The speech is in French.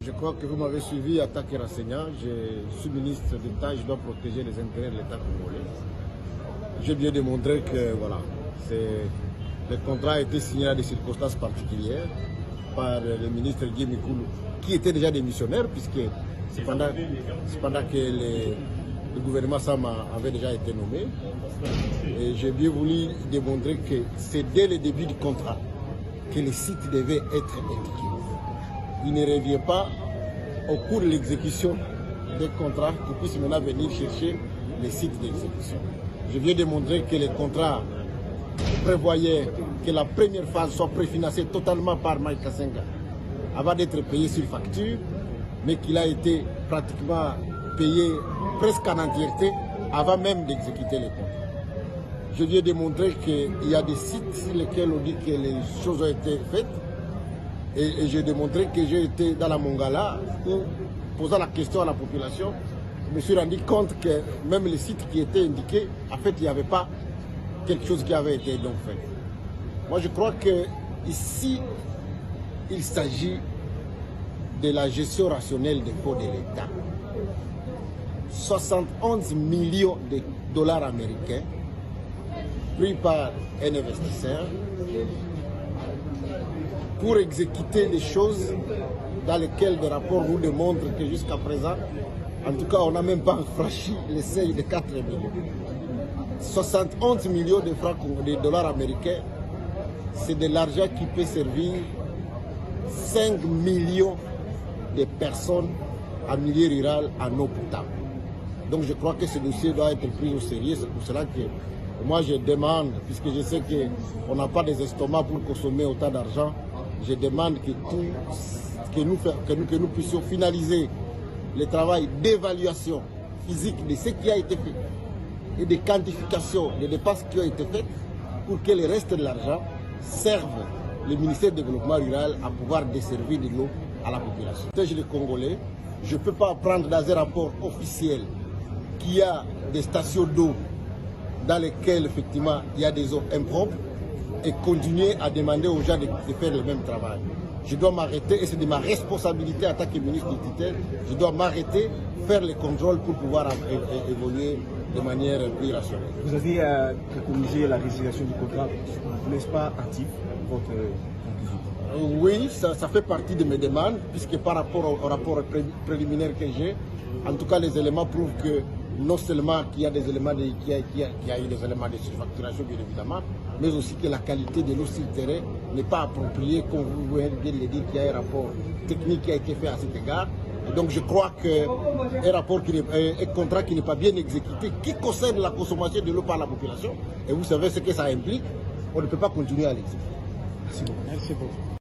Je crois que vous m'avez suivi à Attaque et Renseignement. Je suis ministre d'État et je dois protéger les intérêts de l'État congolais. J'ai bien démontré que voilà, le contrat a été signé à des circonstances particulières par le ministre Guy Mikoulou, qui était déjà démissionnaire, puisque c'est pendant que le gouvernement Sama avait déjà été nommé. Et j'ai bien voulu démontrer que c'est dès le début du contrat que les sites devaient être indiqués. Il ne revient pas au cours de l'exécution des contrats qu'ils puissent maintenant venir chercher les sites d'exécution. Je viens démontrer que les contrats prévoyaient que la première phase soit préfinancée totalement par Mike Kassenga avant d'être payé sur facture, mais qu'il a été pratiquement payé presque en entièreté avant même d'exécuter les contrats. Je viens démontrer qu'il y a des sites sur lesquels on dit que les choses ont été faites. Et j'ai démontré que j'ai été dans la Mongala où, posant la question à la population, je me suis rendu compte que même les sites qui étaient indiqués, en fait, il n'y avait pas quelque chose qui avait été donc fait. Moi, je crois que ici, il s'agit de la gestion rationnelle des fonds de l'État. 71 millions de dollars américains pris par un investisseur pour exécuter des choses dans lesquelles des rapports nous démontrent que jusqu'à présent, en tout cas, on n'a même pas franchi le seuil de 4 millions. 71 millions de francs de dollars américains, c'est de l'argent qui peut servir 5 millions de personnes en milieu rural en eau potable. Donc je crois que ce dossier doit être pris au sérieux. C'est pour cela que moi je demande, puisque je sais qu'on n'a pas des estomacs pour consommer autant d'argent, je demande que nous puissions finaliser le travail d'évaluation physique de ce qui a été fait et de quantification des dépenses qui ont été faites pour que le reste de l'argent serve le ministère du Développement rural à pouvoir desservir de l'eau à la population. Je suis Congolais, je ne peux pas apprendre dans un rapport officiel qu'il y a des stations d'eau dans lesquelles effectivement il y a des eaux impropres et continuer à demander aux gens de faire le même travail. Je dois m'arrêter, et c'est de ma responsabilité en tant que ministre du tutelle, je dois m'arrêter, faire les contrôles pour pouvoir évoluer de manière plus rationnelle. Vous avez préconisé la résiliation du contrat, n'est-ce pas actif votre conclusion? Oui, ça fait partie de mes demandes, puisque par rapport au rapport préliminaire que j'ai, en tout cas les éléments prouvent que non seulement qu'il y a des éléments qu'il y a eu des éléments de surfacturation bien évidemment, mais aussi que la qualité de l'eau sur le terrain n'est pas appropriée, comme vous voulez bien le dire, qu'il y a un rapport technique qui a été fait à cet égard. Et donc je crois qu'un contrat qui n'est pas bien exécuté, qui concerne la consommation de l'eau par la population, et vous savez ce que ça implique, on ne peut pas continuer à l'exécuter. Merci beaucoup.